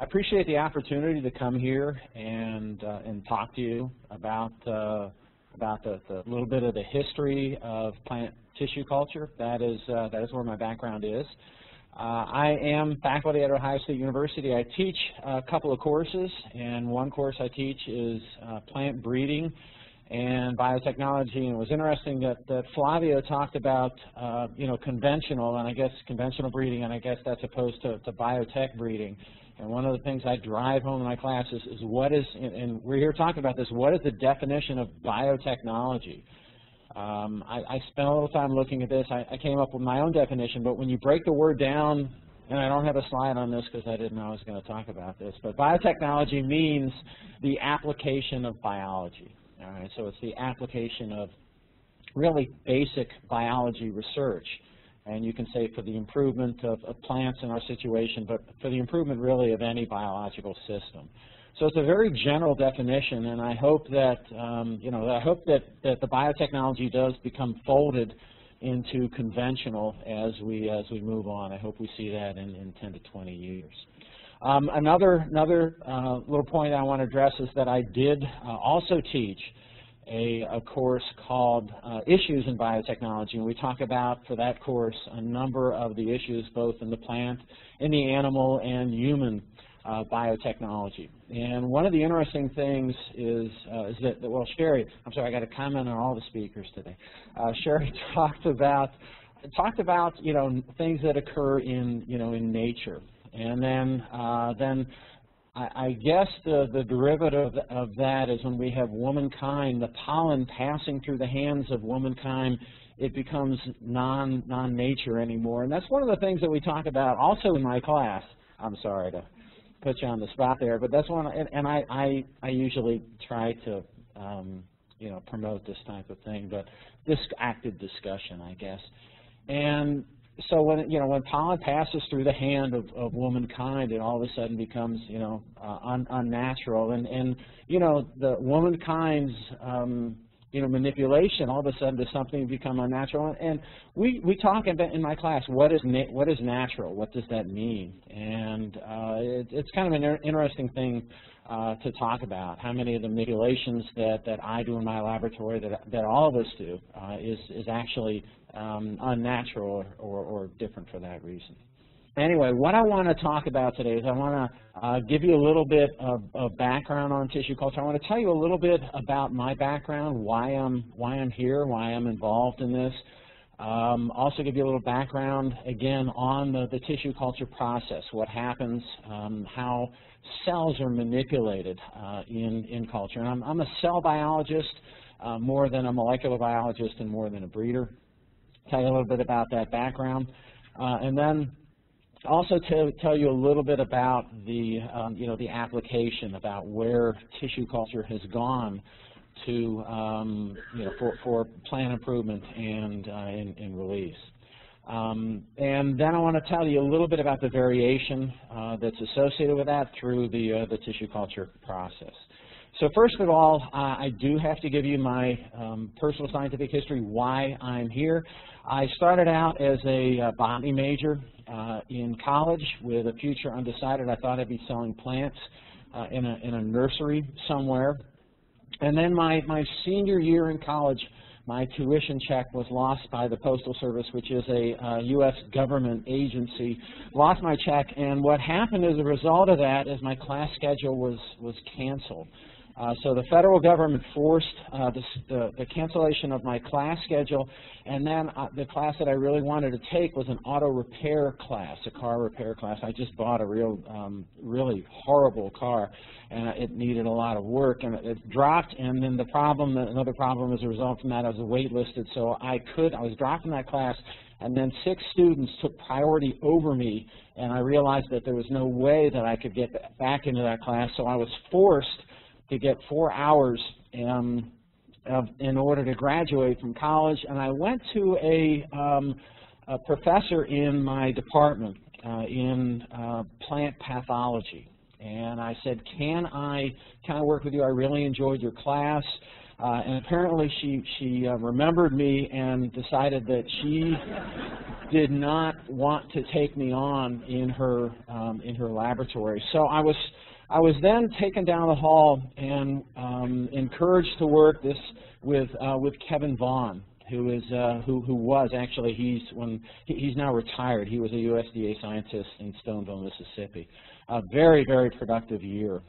I appreciate the opportunity to come here and talk to you about the little bit of the history of plant tissue culture. That is where my background is. I am faculty at Ohio State University. I teach a couple of courses, and one course I teach is plant breeding and biotechnology. And it was interesting that Flavio talked about conventional, and I guess conventional breeding, and I guess that's opposed to biotech breeding. And one of the things I drive home in my classes is what is, and we're here talking about this, what is the definition of biotechnology? I spent a little time looking at this. I came up with my own definition, but when you break the word down, and I don't have a slide on this because I didn't know I was going to talk about this, but biotechnology means the application of biology. All right, so it's the application of really basic biology research. And you can say for the improvement of plants in our situation, but for the improvement really of any biological system. So it's a very general definition, and I hope that that the biotechnology does become folded into conventional as we move on. I hope we see that in 10 to 20 years. Another little point I want to address is that I did also teach a course called Issues in Biotechnology, and we talk about, for that course, a number of the issues both in the plant, in the animal, and human biotechnology. And one of the interesting things is that, well, Sherry, I'm sorry, I got to comment on all the speakers today. Sherry talked about things that occur in nature, and then I guess the derivative of that is when we have womankind, the pollen passing through the hands of womankind, it becomes non-nature anymore. And that's one of the things that we talk about also in my class. I'm sorry to put you on the spot there, but that's one, and I usually try to promote this type of thing, but this active discussion, I guess. And so when pollen passes through the hand of womankind, it all of a sudden becomes unnatural, and the womankind's manipulation all of a sudden does something become unnatural. And we talk in my class, what is natural? What does that mean? And it's kind of an interesting thing to talk about. How many of the manipulations that I do in my laboratory, that all of us do, is actually unnatural or different for that reason. Anyway, what I want to talk about today is I want to give you a little bit of background on tissue culture. I want to tell you a little bit about my background, why I'm here, why I'm involved in this. Also give you a little background, again, on the tissue culture process, what happens, how cells are manipulated in culture. And I'm a cell biologist more than a molecular biologist and more than a breeder. Tell you a little bit about that background, and then also to tell you a little bit about the the application, about where tissue culture has gone to for plant improvement and in release. And then I want to tell you a little bit about the variation that's associated with that through the tissue culture process. So first of all, I do have to give you my personal scientific history, why I'm here. I started out as a botany major in college with a future undecided. I thought I'd be selling plants in a nursery somewhere. And then my senior year in college, my tuition check was lost by the Postal Service, which is a U.S. government agency. Lost my check, and what happened as a result of that is my class schedule was canceled. So the federal government forced the cancellation of my class schedule, and then the class that I really wanted to take was an auto repair class, a car repair class. I just bought a really horrible car, and it needed a lot of work, and it dropped. And then another problem as a result from that, I was waitlisted, so I was dropped in that class. And then 6 students took priority over me, and I realized that there was no way that I could get back into that class, so I was forced to get 4 hours in order to graduate from college. And I went to a professor in my department in plant pathology, and I said, can I work with you? I really enjoyed your class. And apparently she remembered me and decided that did not want to take me on in her laboratory. So I was then taken down the hall and encouraged to work with Kevin Vaughn, who was actually he's now retired. He was a USDA scientist in Stoneville, Mississippi. A very, very productive year.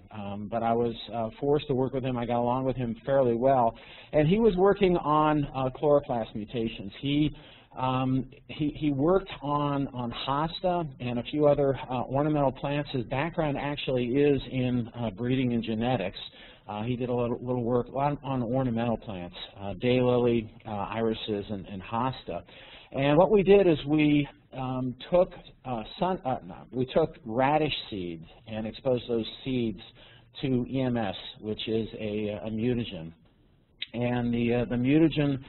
But I was forced to work with him. I got along with him fairly well, and he was working on chloroplast mutations. He worked on hosta and a few other ornamental plants. His background actually is in breeding and genetics. He did a little work on ornamental plants, daylily, irises, and hosta. And what we did is we took radish seeds and exposed those seeds to EMS, which is a mutagen. And the mutagen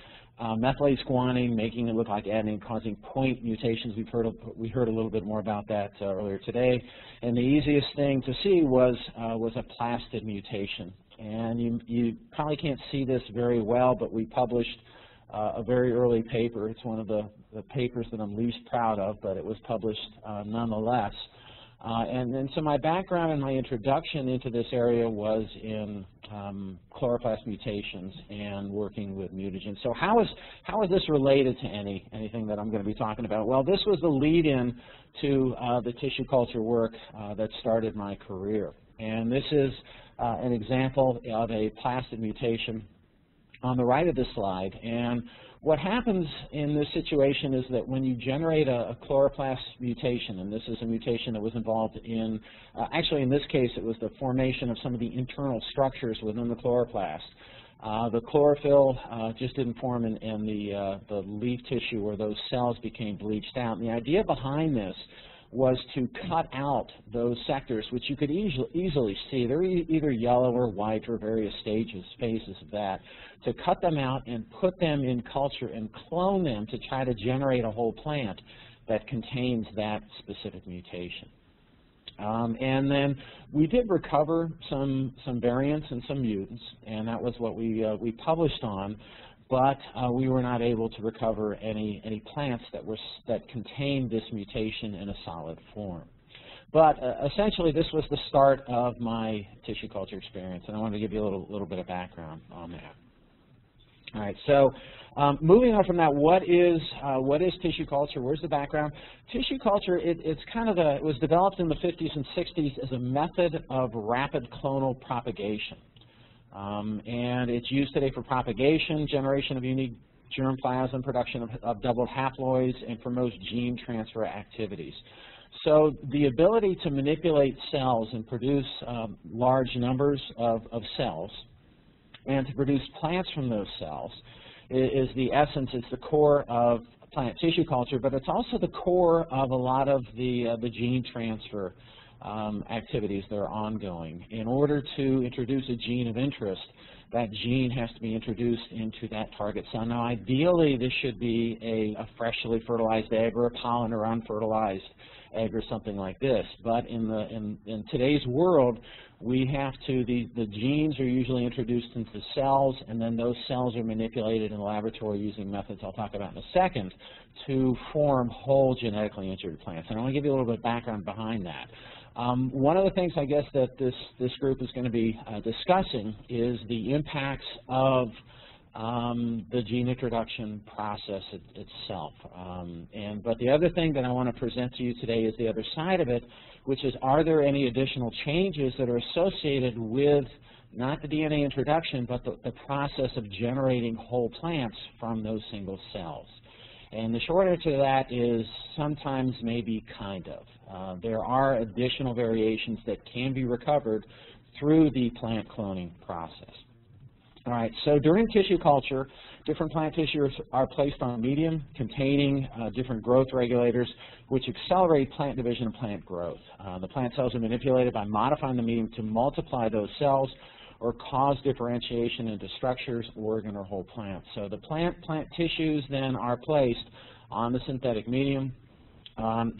methylates guanine, making it look like adenine, causing point mutations. We heard a little bit more about that earlier today. And the easiest thing to see was a plastid mutation. And you probably can't see this very well, but we published a very early paper. It's one of the papers that I'm least proud of, but it was published nonetheless. And then so my background and my introduction into this area was in chloroplast mutations and working with mutagens. So how is this related to anything that I'm going to be talking about? Well, this was the lead-in to the tissue culture work that started my career. And this is an example of a plastid mutation on the right of this slide. And what happens in this situation is that when you generate a chloroplast mutation, and this is a mutation that was involved in, actually in this case it was the formation of some of the internal structures within the chloroplast. The chlorophyll just didn't form in the leaf tissue where those cells became bleached out. And the idea behind this was to cut out those sectors, which you could easily see. They're either yellow or white or various phases of that, to cut them out and put them in culture and clone them to try to generate a whole plant that contains that specific mutation. And then we did recover some variants and some mutants, and that was what we published on. But we were not able to recover any plants that contained this mutation in a solid form. But essentially, this was the start of my tissue culture experience, and I wanted to give you a little bit of background on that. All right, so moving on from that, what is tissue culture? Where's the background? Tissue culture, it was developed in the 50s and 60s as a method of rapid clonal propagation. And it's used today for propagation, generation of unique germplasm, production of doubled haploids, and for most gene transfer activities. So the ability to manipulate cells and produce large numbers of cells and to produce plants from those cells is the essence, it's the core of plant tissue culture, but it's also the core of a lot of the gene transfer activities that are ongoing. In order to introduce a gene of interest, that gene has to be introduced into that target cell. Now, ideally, this should be a freshly fertilized egg or a pollen or unfertilized egg or something like this. But in today's world, we have to, the genes are usually introduced into cells, and then those cells are manipulated in the laboratory using methods I'll talk about in a second to form whole genetically engineered plants. And I want to give you a little bit of background behind that. One of the things I guess that this group is going to be discussing is the impacts of the gene introduction process itself. But the other thing that I want to present to you today is the other side of it, which is, are there any additional changes that are associated with not the DNA introduction, but the process of generating whole plants from those single cells? And the short answer to that is sometimes, maybe, kind of. There are additional variations that can be recovered through the plant cloning process. All right, so during tissue culture, different plant tissues are placed on a medium containing different growth regulators which accelerate plant division and plant growth. The plant cells are manipulated by modifying the medium to multiply those cells or cause differentiation into structures, organ, or whole plants. So the plant tissues then are placed on the synthetic medium,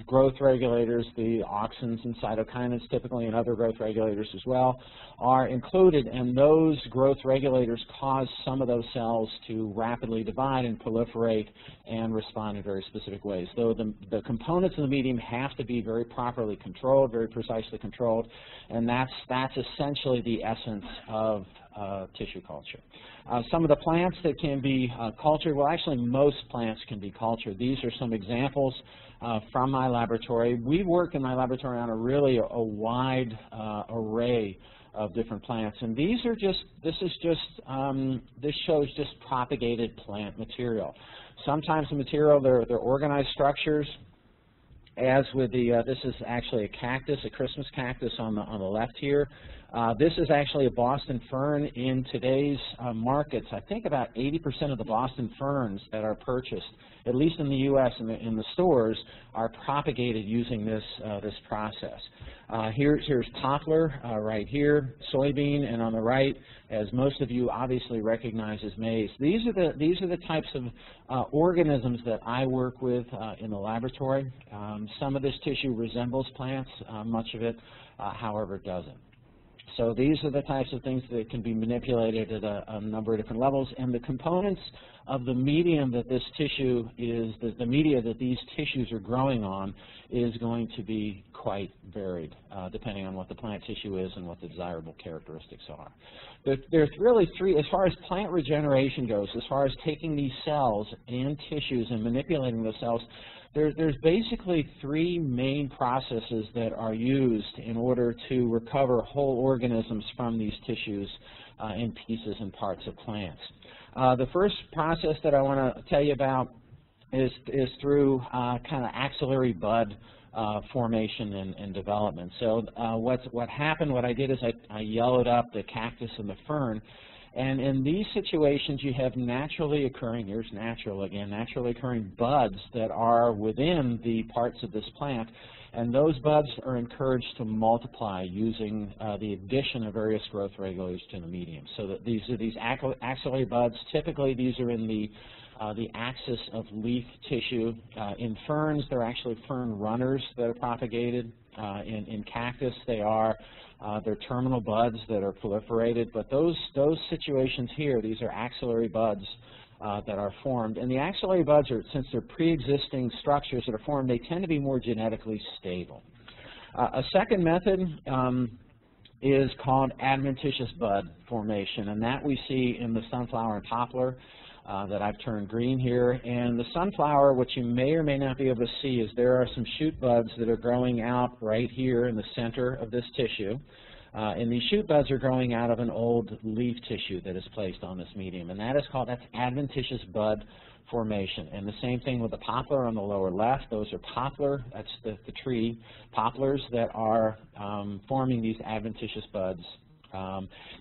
growth regulators, the auxins and cytokinins typically, and other growth regulators as well, are included, and those growth regulators cause some of those cells to rapidly divide and proliferate and respond in very specific ways. So the components of the medium have to be very properly controlled, very precisely controlled, and that's essentially the essence of tissue culture. Some of the plants that can be cultured, well, actually most plants can be cultured. These are some examples from my laboratory. We work in my laboratory on a wide array of different plants, and this shows just propagated plant material. Sometimes the material, they're organized structures, as with the, this is actually a cactus, a Christmas cactus on the left here. This is actually a Boston fern. In today's markets, I think about 80% of the Boston ferns that are purchased, at least in the U.S. in the stores, are propagated using this process. Here's poplar right here, soybean, and on the right, as most of you obviously recognize, as maize. These are the types of organisms that I work with in the laboratory. Some of this tissue resembles plants, much of it, however, doesn't. So these are the types of things that can be manipulated at a number of different levels, and the components of the medium that this tissue is, the media that these tissues are growing on, is going to be quite varied, depending on what the plant tissue is and what the desirable characteristics are. There's really three, as far as plant regeneration goes, as far as taking these cells and tissues and manipulating those cells, there's basically three main processes that are used in order to recover whole organisms from these tissues and pieces and parts of plants. The first process that I want to tell you about is through kind of axillary bud formation and development. So what happened, what I did is I yellowed up the cactus and the fern. And in these situations, you have naturally occurring, here's natural again, naturally occurring buds that are within the parts of this plant, and those buds are encouraged to multiply using the addition of various growth regulators to the medium. So that these are these axillary buds. Typically, these are in the axis of leaf tissue. In ferns, they're actually fern runners that are propagated. In cactus, they're terminal buds that are proliferated, but those situations here, these are axillary buds that are formed. And the axillary buds, since they're pre-existing structures that are formed, they tend to be more genetically stable. A second method is called adventitious bud formation, and that we see in the sunflower and poplar. That I've turned green here. And the sunflower, what you may or may not be able to see is there are some shoot buds that are growing out right here in the center of this tissue. And these shoot buds are growing out of an old leaf tissue that is placed on this medium. And that's adventitious bud formation. And the same thing with the poplar on the lower left. Those are poplar, that's the tree, poplars that are forming these adventitious buds.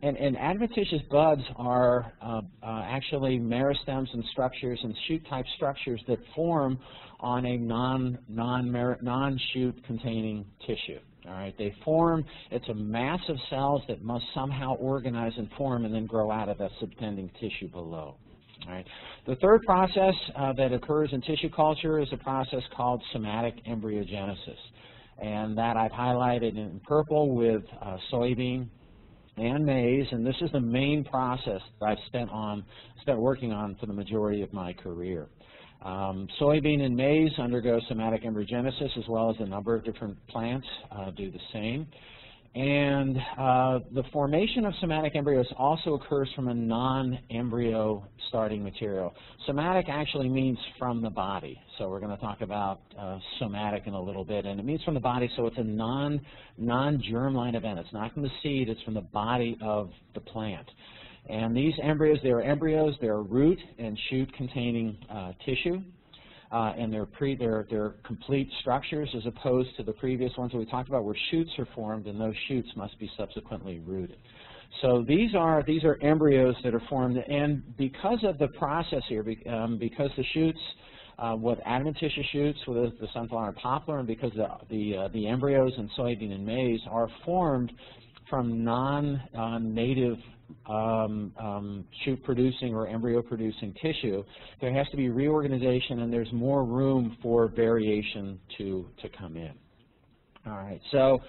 And adventitious buds are actually meristems and structures and shoot-type structures that form on a non-shoot containing tissue. All right, they form. It's a mass of cells that must somehow organize and form and then grow out of that subtending tissue below. All right. The third process that occurs in tissue culture is a process called somatic embryogenesis, and that I've highlighted in purple with soybean and maize, and this is the main process that I've spent working on for the majority of my career. Soybean and maize undergo somatic embryogenesis, as well as a number of different plants do the same. And the formation of somatic embryos also occurs from a non-embryo starting material. Somatic actually means from the body, so we're going to talk about somatic in a little bit, and it means from the body, so it's a non-germline event. It's not from the seed, it's from the body of the plant. And these embryos, they're root and shoot containing tissue. And they're complete structures, as opposed to the previous ones that we talked about, where shoots are formed, and those shoots must be subsequently rooted. So these are embryos that are formed, and because of the process here, because the shoots, with adventitious shoots with the sunflower and poplar, and because the embryos in soybean and maize are formed from non-native shoot-producing or embryo-producing tissue, there has to be reorganization, and there's more room for variation to come in. All right, so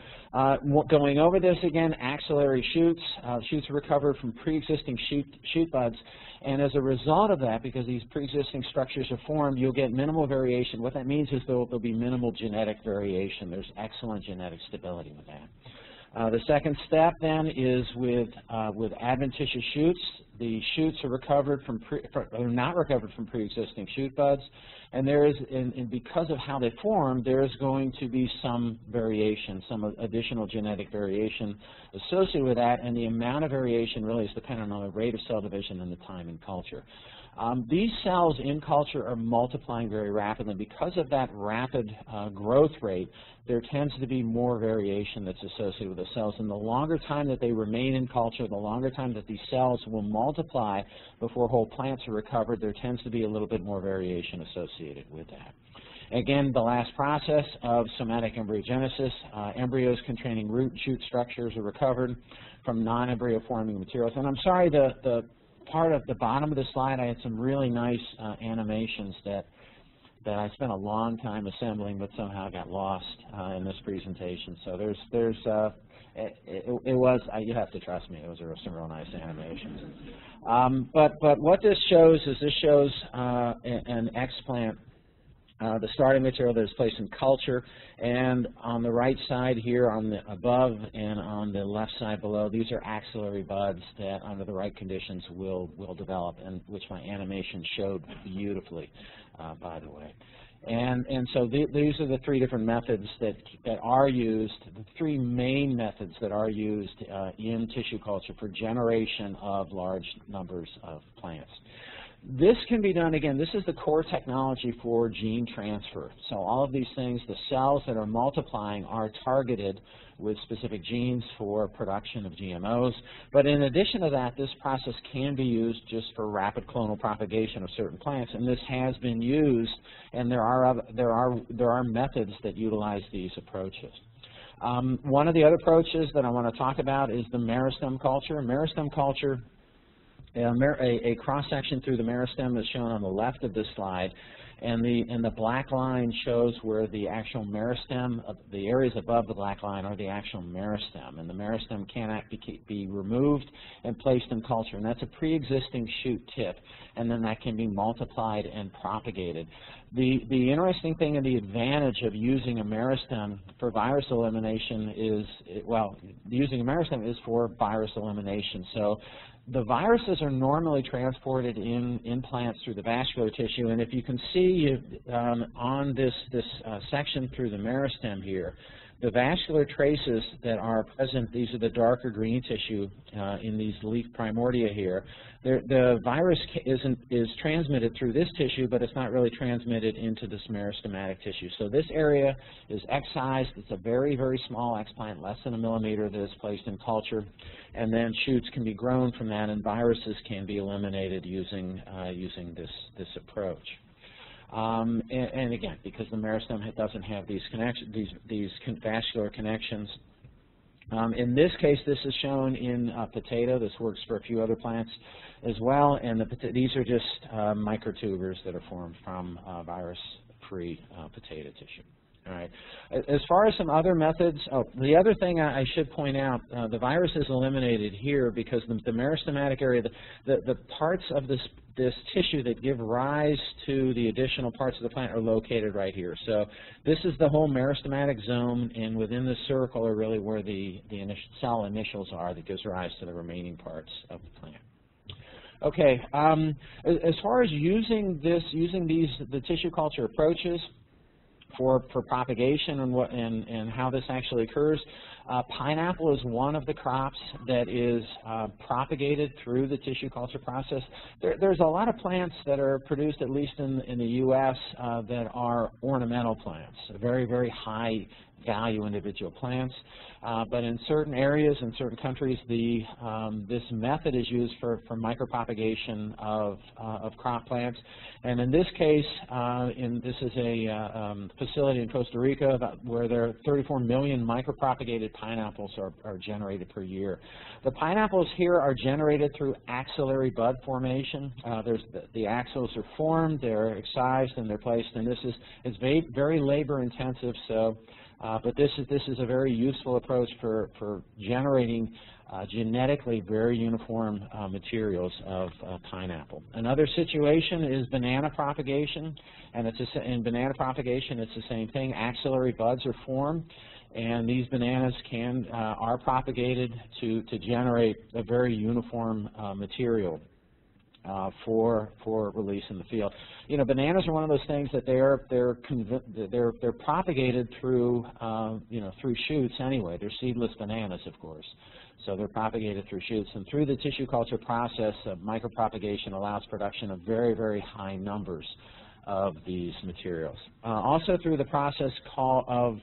going over this again, axillary shoots. Shoots are recovered from pre-existing shoot buds, and as a result of that, because these pre-existing structures are formed, you'll get minimal variation. What that means is there'll be minimal genetic variation. There's excellent genetic stability with that. The second step then is with adventitious shoots. The shoots are recovered are not recovered from pre-existing shoot buds, and there is, and because of how they form, there is going to be some variation, some additional genetic variation associated with that, and the amount of variation really is dependent on the rate of cell division and the time in culture. These cells in culture are multiplying very rapidly. Because of that rapid growth rate, there tends to be more variation that's associated with the cells. And the longer time that they remain in culture, the longer time that these cells will multiply before whole plants are recovered, there tends to be a little bit more variation associated with that. Again, the last process of somatic embryogenesis, embryos containing root and shoot structures are recovered from non-embryo forming materials. And I'm sorry, the part of the bottom of the slide, I had some really nice animations that I spent a long time assembling, but somehow got lost in this presentation. So it was, you have to trust me, it was some real nice animations. But what this shows is an explant, the starting material that is placed in culture, and on the right side here, on the above and on the left side below, these are axillary buds that under the right conditions will develop, and which my animation showed beautifully, by the way. And so these are the three different methods that are used, the three main methods that are used in tissue culture for generation of large numbers of plants. This can be done, again, this is the core technology for gene transfer. So all of these things, the cells that are multiplying are targeted with specific genes for production of GMOs. But in addition to that, this process can be used just for rapid clonal propagation of certain plants, and this has been used, and there are methods that utilize these approaches. One of the other approaches that I want to talk about is the Meristem culture. Meristem culture, a cross-section through the meristem is shown on the left of this slide, and the black line shows where the actual meristem, the areas above the black line are the actual meristem, and the meristem cannot be removed and placed in culture, and that's a pre-existing shoot tip, and then that can be multiplied and propagated. The interesting thing and the advantage of using a meristem for virus elimination is, well, using a meristem is for virus elimination. So the viruses are normally transported in plants through the vascular tissue, and if you can see on this section through the meristem here, the vascular traces that are present, these are the darker green tissue in these leaf primordia here. The virus is transmitted through this tissue, but it's not really transmitted into this meristematic tissue. So this area is excised. It's a very, very small explant, less than a millimeter, that is placed in culture, and then shoots can be grown from that, and viruses can be eliminated using this approach. And again, because the meristem doesn't have these vascular connections. In this case, this is shown in potato. This works for a few other plants as well, and these are just microtubers that are formed from virus-free potato tissue. All right. As far as some other methods, the other thing I should point out, the virus is eliminated here because the meristematic area, the parts of this tissue that give rise to the additional parts of the plant are located right here. So this is the whole meristematic zone, and within this circle are really where the cell initials are that gives rise to the remaining parts of the plant. Okay. As far as using the tissue culture approaches for propagation and how this actually occurs, pineapple is one of the crops that is propagated through the tissue culture process. There's a lot of plants that are produced, at least in the U.S., that are ornamental plants, very, very high value individual plants. But in certain areas, in certain countries, this method is used for micropropagation of crop plants. And in this case, this is a facility in Costa Rica where there are 34 million micropropagated pineapples are generated per year. The pineapples here are generated through axillary bud formation. The axils are formed, they're excised, and they're placed, and it's very labor intensive. So, but this is a very useful approach for generating genetically very uniform materials of pineapple. Another situation is banana propagation, and in banana propagation it's the same thing. Axillary buds are formed, and these bananas are propagated to generate a very uniform material for release in the field. You know, bananas are one of those things that they're propagated through through shoots anyway. They're seedless bananas, of course. So they're propagated through shoots, and through the tissue culture process, micropropagation allows production of very, very high numbers of these materials. Also through the process of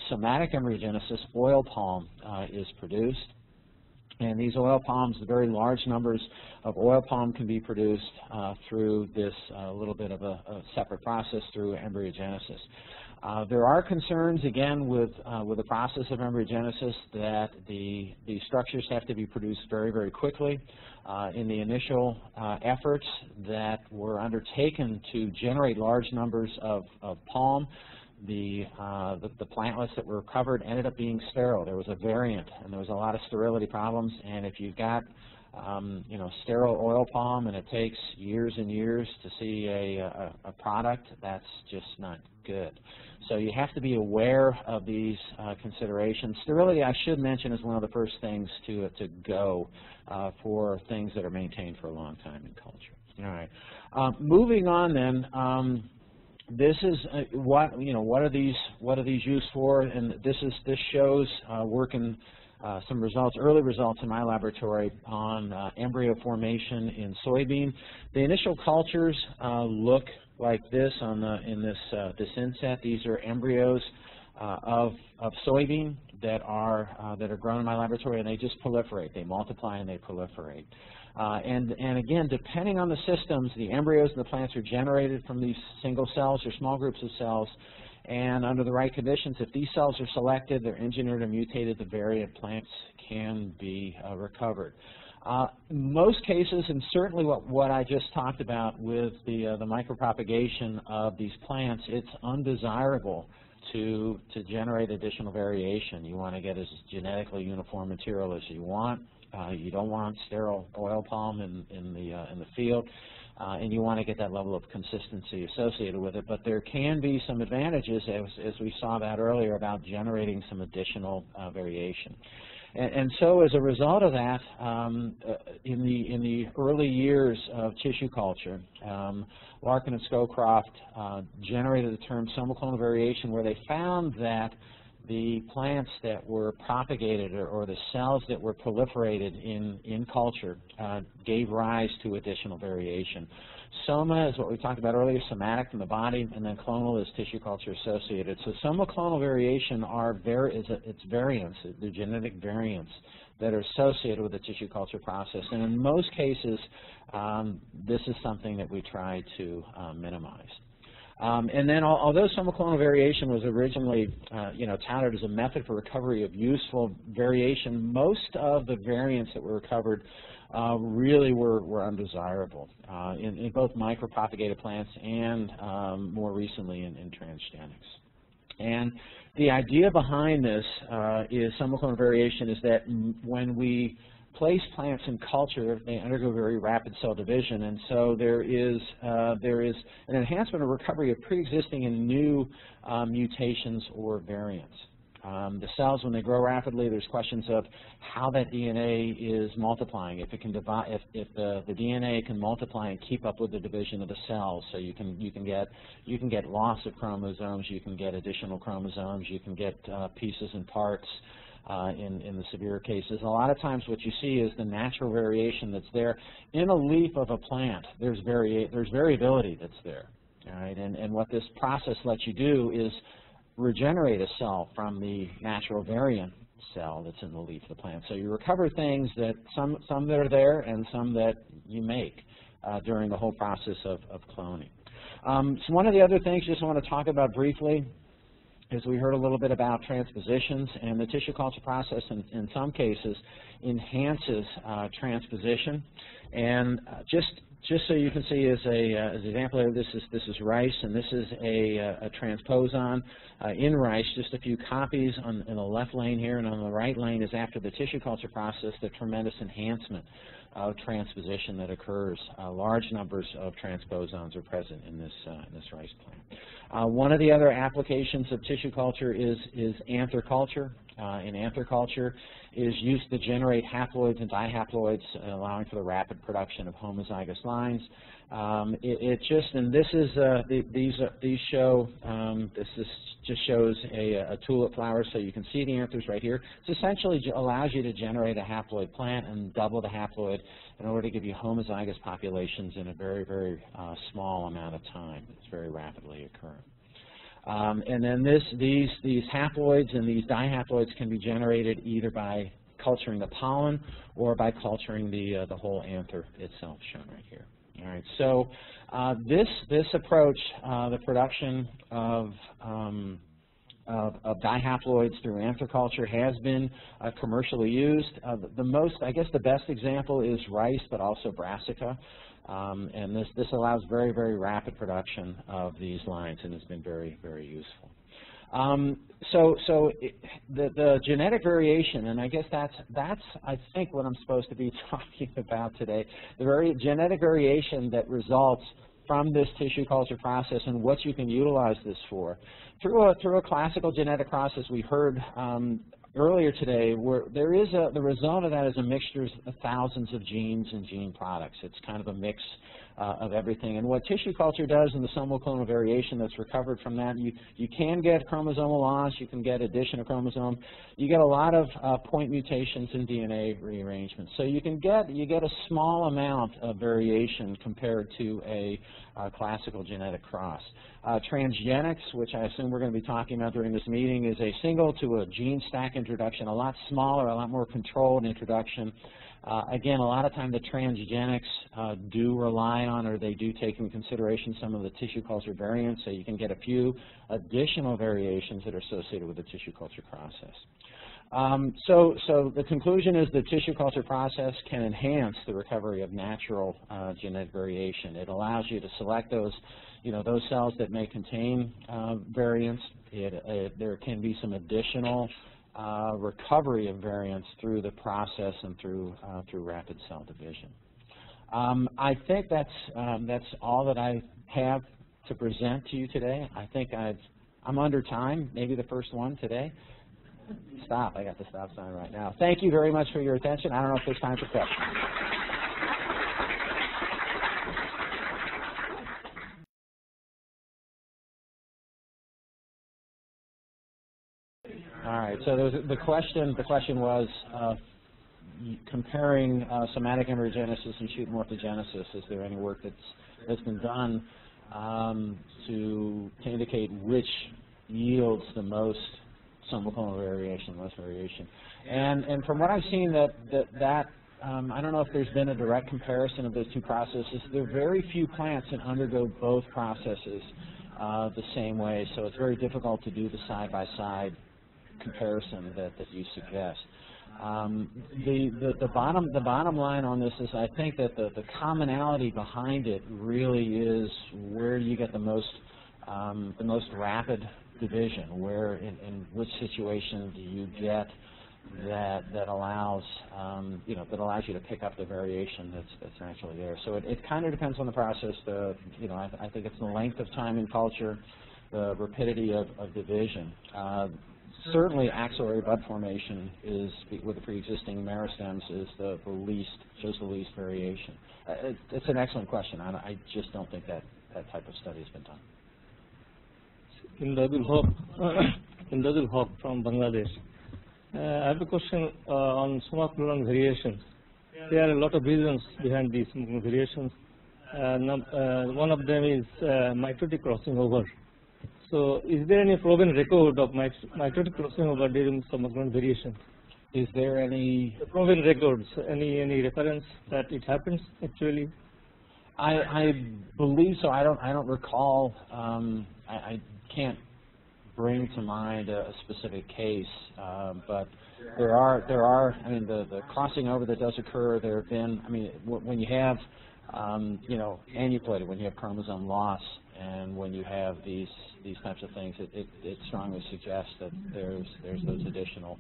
somatic embryogenesis, oil palm is produced. And these oil palms, very large numbers of oil palm can be produced through this little bit of a separate process through embryogenesis. There are concerns, again, with the process of embryogenesis that the structures have to be produced very, very quickly. In the initial efforts that were undertaken to generate large numbers of palm, the plantlets that were recovered ended up being sterile. There was a variant, and there was a lot of sterility problems. And if you've got sterile oil palm, and it takes years and years to see a product, that's just not good. So you have to be aware of these considerations. Sterility, I should mention, is one of the first things to go for things that are maintained for a long time in culture. All right. Moving on then. This is what are these used for, and this shows working some results, early results in my laboratory on embryo formation in soybean. The initial cultures look like this in this inset. These are embryos of soybean that are grown in my laboratory, and they just proliferate. They multiply and they proliferate. And again, depending on the systems, the embryos and the plants are generated from these single cells or small groups of cells, and under the right conditions, if these cells are selected, they're engineered or mutated, the variant plants can be recovered. Most cases, and certainly what I just talked about with the micropropagation of these plants, it's undesirable to generate additional variation. You want to get as genetically uniform material as you want. You don't want sterile oil palm in the field, and you want to get that level of consistency associated with it. But there can be some advantages, as we saw that earlier, about generating some additional variation. And so, as a result of that, in the early years of tissue culture, Larkin and Scowcroft generated the term somal clonal variation, where they found that the plants that were propagated or the cells that were proliferated in culture gave rise to additional variation. Soma is what we talked about earlier, somatic in the body, and then clonal is tissue culture associated. So somal clonal variation it's variants, the genetic variants that are associated with the tissue culture process. And in most cases, this is something that we try to minimize. And then, although somal clonal variation was originally, touted as a method for recovery of useful variation, most of the variants that were recovered really were undesirable in both micropropagated plants and more recently in transgenics. And the idea behind this is somal clonal variation is that when we place plants in culture, they undergo very rapid cell division, and so there is an enhancement or recovery of pre-existing and new mutations or variants. The cells, when they grow rapidly, there's questions of how that DNA is multiplying. If it can divide, if the DNA can multiply and keep up with the division of the cells, so you can get loss of chromosomes, you can get additional chromosomes, you can get pieces and parts. In the severe cases, a lot of times what you see is the natural variation that's there in a leaf of a plant. There's variability that's there, all right. And what this process lets you do is regenerate a cell from the natural variant cell that's in the leaf of the plant. So you recover things that some that are there and some that you make during the whole process of cloning. So one of the other things I just want to talk about briefly is we heard a little bit about transpositions, and the tissue culture process in some cases enhances transposition. And just so you can see as an example here, this is rice, and this is a transposon in rice, just a few copies in the left lane here, and on the right lane is after the tissue culture process, the tremendous enhancement of transposition that occurs. Large numbers of transposons are present in this rice plant. One of the other applications of tissue culture is Anther Culture. In Anther Culture is used to generate haploids and dihaploids, allowing for the rapid production of homozygous lines. This just shows a tulip flower, so you can see the anthers right here. It essentially allows you to generate a haploid plant and double the haploid in order to give you homozygous populations in a very, very small amount of time. It's very rapidly occurring. And then these haploids and these dihaploids can be generated either by culturing the pollen or by culturing the whole anther itself, shown right here. All right. So this approach, the production of dihaploids through anther culture, has been commercially used. The best example is rice, but also brassica. And this allows very, very rapid production of these lines, and has been very, very useful. The genetic variation, and I guess that's I think what I'm supposed to be talking about today, the genetic variation that results from this tissue culture process and what you can utilize this for. Through a classical genetic process we heard earlier today, where the result of that is a mixture of thousands of genes and gene products. It's kind of a mix of everything. And what tissue culture does in the somal clonal variation that's recovered from that, you can get chromosomal loss, you can get addition of chromosome, you get a lot of point mutations in DNA rearrangement. So you get a small amount of variation compared to a classical genetic cross. Transgenics, which I assume we're going to be talking about during this meeting, is a single to a gene stack introduction, a lot smaller, a lot more controlled introduction. Again, a lot of time the transgenics do rely on, or they do take into consideration, some of the tissue culture variants, so you can get a few additional variations that are associated with the tissue culture process. So the conclusion is the tissue culture process can enhance the recovery of natural genetic variation. It allows you to select those cells that may contain variants. There can be some additional recovery of variants through the process and through rapid cell division. I think that's all that I have to present to you today. I think I'm under time, maybe the first one today. Stop, I got the stop sign right now. Thank you very much for your attention. I don't know if there's time for questions. All right, so the question was comparing somatic embryogenesis and shoot morphogenesis. Is there any work that's been done to indicate which yields the most somal clonal variation, less variation? And from what I've seen, I don't know if there's been a direct comparison of those two processes. There are very few plants that undergo both processes the same way, so it's very difficult to do the side-by-side comparison that you suggest. The bottom line on this is, I think that the commonality behind it really is where you get the most rapid division. Where in which situation do you get that allows you to pick up the variation that's actually there. So it kind of depends on the process. I think it's the length of time in culture, the rapidity of division. Certainly, axillary bud formation is, with the pre-existing meristems, shows the least variation. It's an excellent question. I just don't think that type of study has been done. Indadul Haq from Bangladesh. I have a question on somal clonal variations. There are a lot of reasons behind these variations. One of them is mitotic crossing over. So, is there any proven record of mitotic crossing over during somal clonal variation? Is there any proven records? Any reference that it happens actually? I believe so. I don't recall. I can't bring to mind a specific case, but there are. I mean, the crossing over that does occur. There have been. I mean, when you have, you know, aneuploidy, when you have chromosome loss, and when you have these types of things, it strongly suggests that there's those additional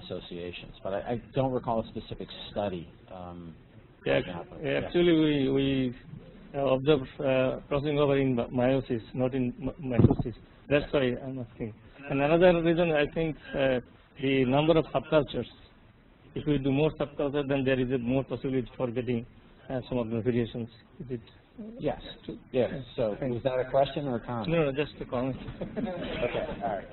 associations. But I don't recall a specific study. Actually, we observed crossing over in meiosis, not in mitosis. That's why I'm asking. And another reason, I think, the number of subcultures. If we do more subcultures, then there is a more possibility for getting some of the variations. Is it? Yes. Yes. So was that a question or a comment? No, just a comment. Okay. All right.